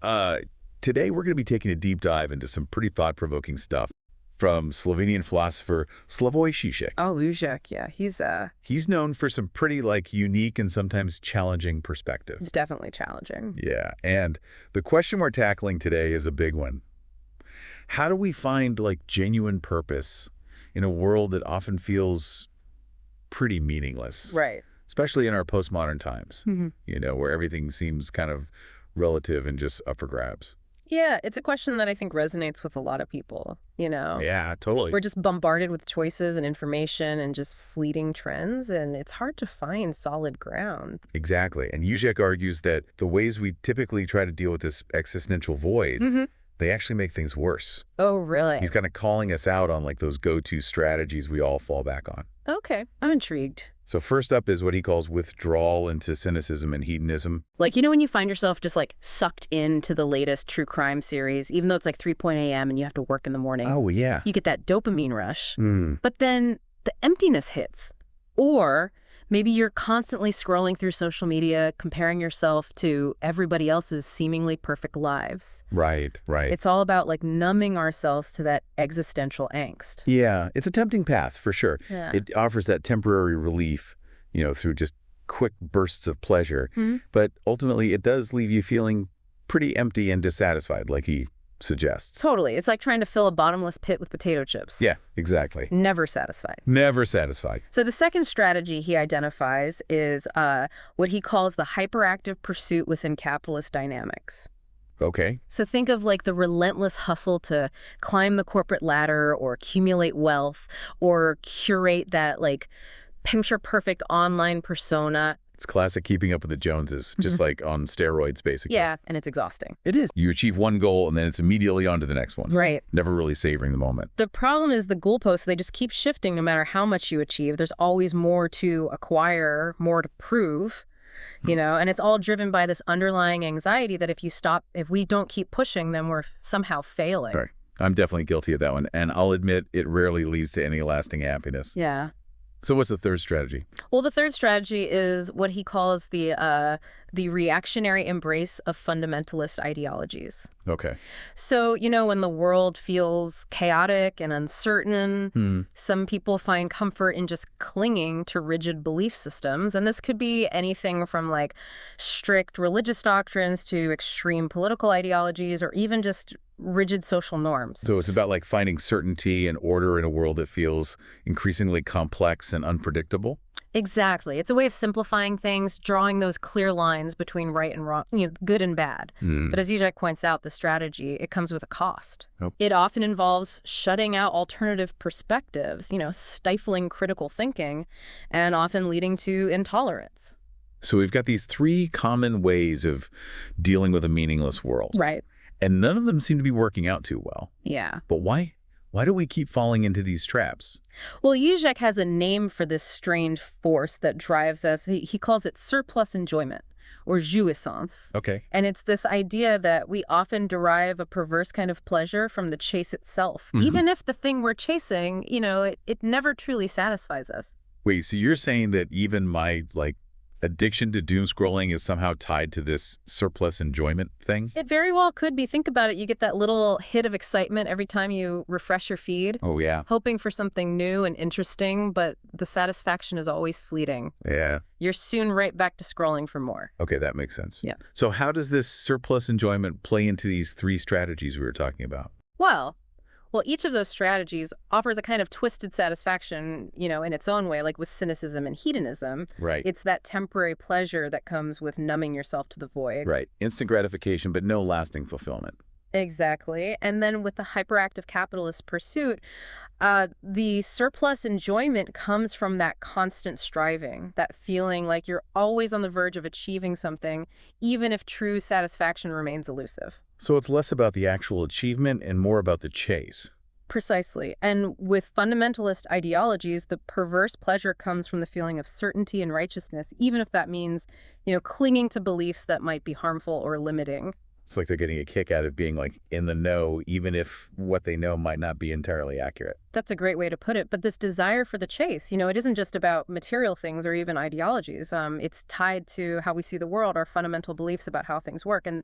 Uh, Today we're going to be taking a deep dive into some pretty thought-provoking stuff from Slovenian philosopher Slavoj Žižek. Oh, Žižek, yeah. He's known for some pretty, unique and sometimes challenging perspectives. It's definitely challenging. Yeah, and the question we're tackling today is a big one. How do we find, genuine purpose in a world that often feels pretty meaningless? Right. Especially in our postmodern times, Mm-hmm. where everything seems kind of relative and just up for grabs. Yeah, it's a question that I think resonates with a lot of people, Yeah, totally. We're just bombarded with choices and information and just fleeting trends, and it's hard to find solid ground. Exactly. And Žižek argues that the ways we typically try to deal with this existential void, they actually make things worse. Oh, really? He's kind of calling us out on those go-to strategies we all fall back on. Okay, I'm intrigued. So first up is what he calls withdrawal into cynicism and hedonism. When you find yourself just sucked into the latest true crime series, even though it's 3 a.m. and you have to work in the morning. Oh, yeah. You get that dopamine rush. But then the emptiness hits. Or maybe you're constantly scrolling through social media, comparing yourself to everybody else's seemingly perfect lives. Right. It's all about numbing ourselves to that existential angst. Yeah, it's a tempting path for sure. Yeah. It offers that temporary relief, through just quick bursts of pleasure. But ultimately, it does leave you feeling pretty empty and dissatisfied, like he suggests. Totally. It's like trying to fill a bottomless pit with potato chips. Yeah, exactly. Never satisfied. Never satisfied. So the second strategy he identifies is what he calls the hyperactive pursuit within capitalist dynamics. Okay. So think of the relentless hustle to climb the corporate ladder or accumulate wealth or curate that picture-perfect online persona. It's classic keeping up with the Joneses, just on steroids, basically. Yeah, and it's exhausting. It is. You achieve one goal, and then it's immediately on to the next one. Right. Never really savoring the moment. The problem is the goalposts, they just keep shifting no matter how much you achieve. There's always more to acquire, more to prove, and it's all driven by this underlying anxiety that if we don't keep pushing, then we're somehow failing. Sorry. I'm definitely guilty of that one, and I'll admit it rarely leads to any lasting happiness. Yeah. So what's the third strategy? Well, the third strategy is what he calls the reactionary embrace of fundamentalist ideologies. Okay. So, when the world feels chaotic and uncertain, some people find comfort in just clinging to rigid belief systems. And this could be anything from strict religious doctrines to extreme political ideologies or even just rigid social norms. So it's about finding certainty and order in a world that feels increasingly complex and unpredictable? Exactly. It's a way of simplifying things, drawing those clear lines between right and wrong, good and bad. But as Žižek points out, the strategy, it comes with a cost. Oh. It often involves shutting out alternative perspectives, stifling critical thinking, and often leading to intolerance. So we've got these three common ways of dealing with a meaningless world. Right. And none of them seem to be working out too well. Yeah. But why? Why do we keep falling into these traps? Well, Žižek has a name for this strange force that drives us. He calls it surplus enjoyment, or jouissance. Okay. And it's this idea that we often derive a perverse kind of pleasure from the chase itself. Even if the thing we're chasing, it never truly satisfies us. Wait, so you're saying that even my, addiction to doom scrolling is somehow tied to this surplus enjoyment thing? It very well could be. Think about it. You get that little hit of excitement every time you refresh your feed. Oh, yeah. Hoping for something new and interesting, but the satisfaction is always fleeting. Yeah. You're soon right back to scrolling for more. Okay, that makes sense. Yeah. So how does this surplus enjoyment play into these three strategies we were talking about? Well, each of those strategies offers a kind of twisted satisfaction, in its own way, with cynicism and hedonism. Right. It's that temporary pleasure that comes with numbing yourself to the void. Right. Instant gratification, but no lasting fulfillment. Exactly. And then with the hyperactive capitalist pursuit, the surplus enjoyment comes from that constant striving, that feeling like you're always on the verge of achieving something, even if true satisfaction remains elusive. So it's less about the actual achievement and more about the chase. Precisely. And with fundamentalist ideologies, the perverse pleasure comes from the feeling of certainty and righteousness, even if that means, clinging to beliefs that might be harmful or limiting. It's like they're getting a kick out of being in the know, even if what they know might not be entirely accurate. That's a great way to put it. But this desire for the chase, it isn't just about material things or even ideologies. It's tied to how we see the world, our fundamental beliefs about how things work. And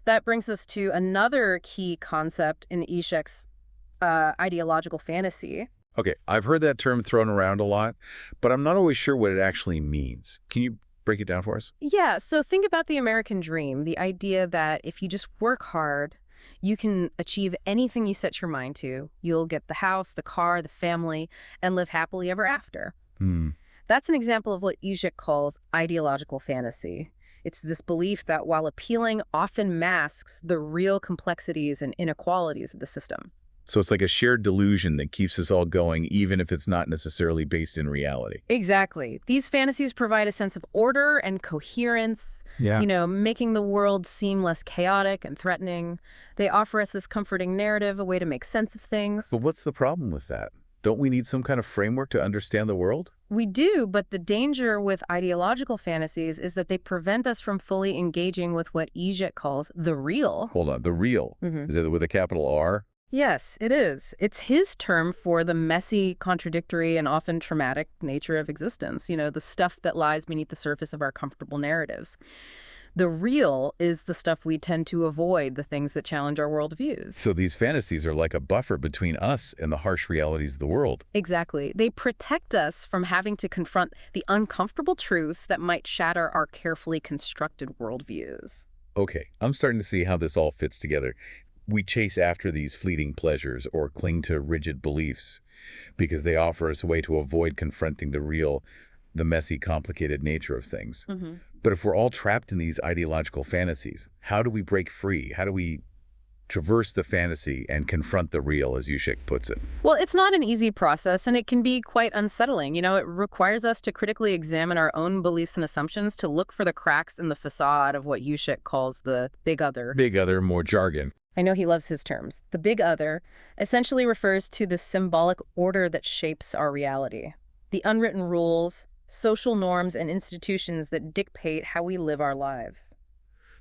That brings us to another key concept in Zizek's ideological fantasy. Okay, I've heard that term thrown around a lot, but I'm not always sure what it actually means. Can you break it down for us? Yeah, so think about the American dream, the idea that if you just work hard, you can achieve anything you set your mind to. You'll get the house, the car, the family, and live happily ever after. Hmm. That's an example of what Zizek calls ideological fantasy. It's this belief that while appealing often masks the real complexities and inequalities of the system. So it's like a shared delusion that keeps us all going, even if it's not necessarily based in reality. Exactly. These fantasies provide a sense of order and coherence, making the world seem less chaotic and threatening. They offer us this comforting narrative, a way to make sense of things. But what's the problem with that? Don't we need some kind of framework to understand the world? We do, but the danger with ideological fantasies is that they prevent us from fully engaging with what Zizek calls the real. Hold on, the real. Is it with a capital R? Yes, it is. It's his term for the messy, contradictory, and often traumatic nature of existence, the stuff that lies beneath the surface of our comfortable narratives. The real is the stuff we tend to avoid, the things that challenge our worldviews. So these fantasies are like a buffer between us and the harsh realities of the world. Exactly. They protect us from having to confront the uncomfortable truths that might shatter our carefully constructed worldviews. Okay, I'm starting to see how this all fits together. We chase after these fleeting pleasures or cling to rigid beliefs because they offer us a way to avoid confronting the real, the messy, complicated nature of things. But if we're all trapped in these ideological fantasies, how do we break free? How do we traverse the fantasy and confront the real, as Zizek puts it? Well, it's not an easy process, and it can be quite unsettling. It requires us to critically examine our own beliefs and assumptions, to look for the cracks in the facade of what Zizek calls the big other. Big other, more jargon. I know he loves his terms. The big other essentially refers to the symbolic order that shapes our reality. The unwritten rules, social norms, and institutions that dictate how we live our lives.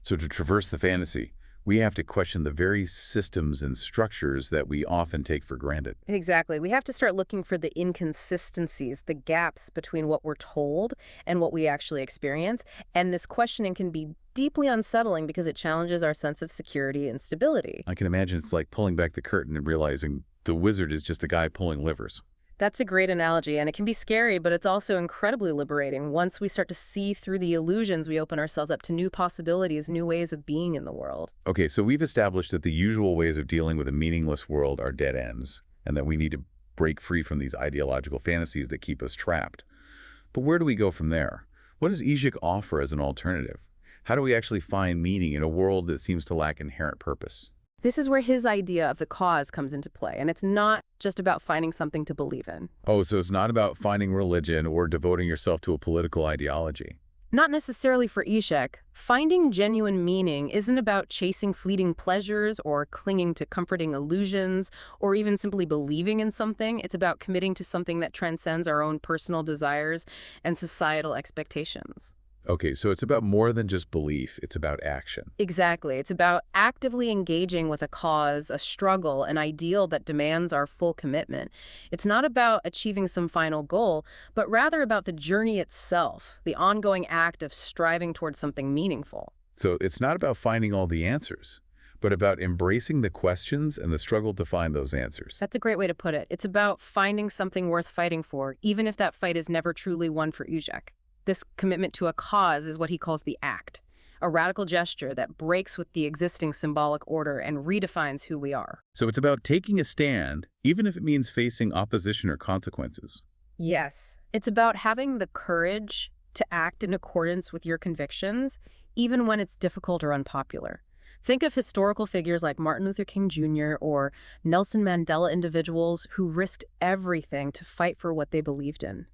So to traverse the fantasy, we have to question the very systems and structures that we often take for granted. Exactly. We have to start looking for the inconsistencies, the gaps between what we're told and what we actually experience. And this questioning can be deeply unsettling because it challenges our sense of security and stability. I can imagine it's like pulling back the curtain and realizing the wizard is just a guy pulling levers. That's a great analogy, and it can be scary, but it's also incredibly liberating. Once we start to see through the illusions, we open ourselves up to new possibilities, new ways of being in the world. Okay, so we've established that the usual ways of dealing with a meaningless world are dead ends, and that we need to break free from these ideological fantasies that keep us trapped. But where do we go from there? What does Zizek offer as an alternative? How do we actually find meaning in a world that seems to lack inherent purpose? This is where his idea of the cause comes into play, and it's not just about finding something to believe in. Oh, so it's not about finding religion or devoting yourself to a political ideology. Not necessarily for Zizek. Finding genuine meaning isn't about chasing fleeting pleasures or clinging to comforting illusions or even simply believing in something. It's about committing to something that transcends our own personal desires and societal expectations. Okay, so it's about more than just belief. It's about action. Exactly. It's about actively engaging with a cause, a struggle, an ideal that demands our full commitment. It's not about achieving some final goal, but rather about the journey itself, the ongoing act of striving towards something meaningful. So it's not about finding all the answers, but about embracing the questions and the struggle to find those answers. That's a great way to put it. It's about finding something worth fighting for, even if that fight is never truly won for Zizek. This commitment to a cause is what he calls the act, a radical gesture that breaks with the existing symbolic order and redefines who we are. So it's about taking a stand, even if it means facing opposition or consequences. Yes. It's about having the courage to act in accordance with your convictions, even when it's difficult or unpopular. Think of historical figures like Martin Luther King Jr. or Nelson Mandela, individuals who risked everything to fight for what they believed in.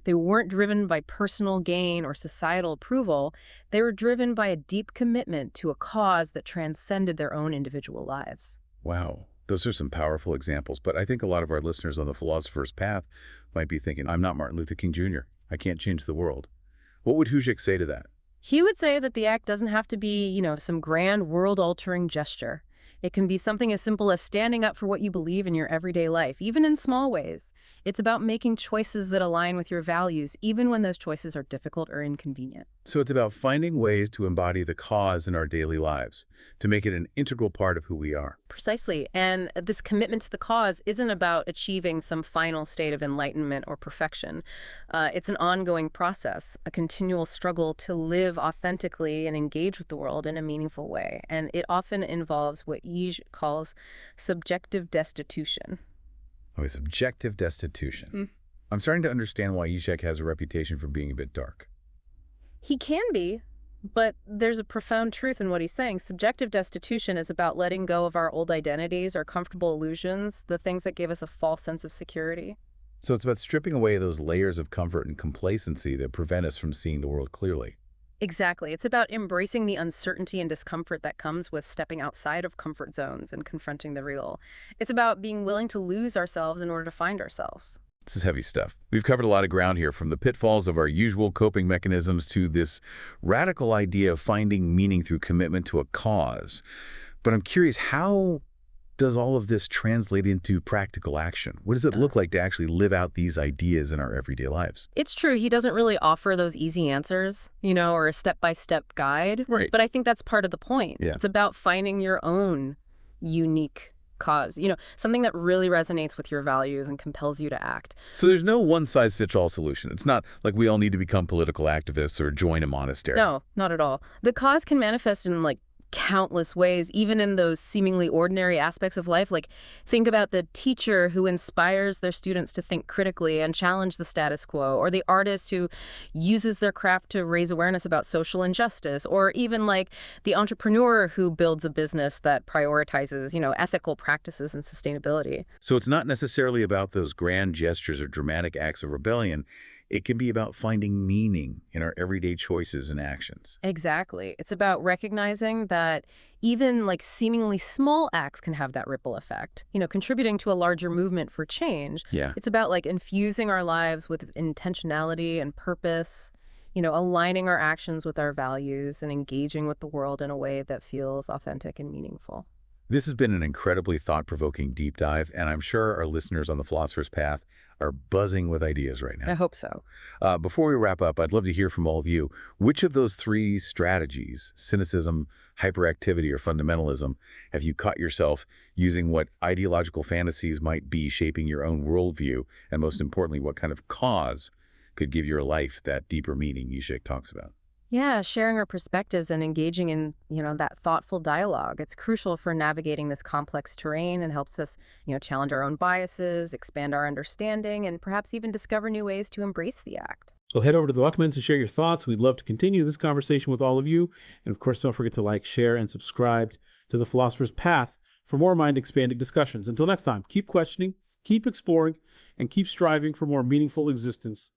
They weren't driven by personal gain or societal approval. They were driven by a deep commitment to a cause that transcended their own individual lives. Wow, those are some powerful examples, but I think a lot of our listeners on the philosopher's path might be thinking, I'm not Martin Luther King Jr. I can't change the world. What would Žižek say to that? He would say that the act doesn't have to be, some grand world-altering gesture. It can be something as simple as standing up for what you believe in your everyday life, even in small ways. It's about making choices that align with your values, even when those choices are difficult or inconvenient. So it's about finding ways to embody the cause in our daily lives, to make it an integral part of who we are. Precisely. And this commitment to the cause isn't about achieving some final state of enlightenment or perfection. It's an ongoing process, a continual struggle to live authentically and engage with the world in a meaningful way. And it often involves what Žižek calls subjective destitution. Oh, subjective destitution. Mm. I'm starting to understand why Žižek has a reputation for being a bit dark. He can be, but there's a profound truth in what he's saying. Subjective destitution is about letting go of our old identities, our comfortable illusions, the things that give us a false sense of security. So it's about stripping away those layers of comfort and complacency that prevent us from seeing the world clearly. Exactly. It's about embracing the uncertainty and discomfort that comes with stepping outside of comfort zones and confronting the real. It's about being willing to lose ourselves in order to find ourselves. This is heavy stuff. We've covered a lot of ground here, from the pitfalls of our usual coping mechanisms to this radical idea of finding meaning through commitment to a cause. But I'm curious, how does all of this translate into practical action? What does it look like to actually live out these ideas in our everyday lives? It's true. He doesn't really offer those easy answers, or a step-by-step guide. Right. But I think that's part of the point. Yeah. It's about finding your own unique cause, something that really resonates with your values and compels you to act. So there's no one-size-fits-all solution. It's not like we all need to become political activists or join a monastery. No, not at all. The cause can manifest in countless ways, even in those seemingly ordinary aspects of life. Think about the teacher who inspires their students to think critically and challenge the status quo, or the artist who uses their craft to raise awareness about social injustice, or even the entrepreneur who builds a business that prioritizes, ethical practices and sustainability. So it's not necessarily about those grand gestures or dramatic acts of rebellion. It can be about finding meaning in our everyday choices and actions. Exactly. It's about recognizing that even seemingly small acts can have that ripple effect, contributing to a larger movement for change. Yeah. It's about infusing our lives with intentionality and purpose, aligning our actions with our values and engaging with the world in a way that feels authentic and meaningful. This has been an incredibly thought-provoking deep dive, and I'm sure our listeners on the Philosopher's Path are buzzing with ideas right now. I hope so. Before we wrap up, I'd love to hear from all of you. Which of those three strategies, cynicism, hyperactivity, or fundamentalism, have you caught yourself using? What ideological fantasies might be shaping your own worldview? And most importantly, what kind of cause could give your life that deeper meaning Žižek talks about? Yeah, sharing our perspectives and engaging in, that thoughtful dialogue. It's crucial for navigating this complex terrain and helps us, challenge our own biases, expand our understanding, and perhaps even discover new ways to embrace the act. So head over to the documents and share your thoughts. We'd love to continue this conversation with all of you. And of course, don't forget to like, share, and subscribe to the Philosopher's Path for more mind-expanding discussions. Until next time, keep questioning, keep exploring, and keep striving for more meaningful existence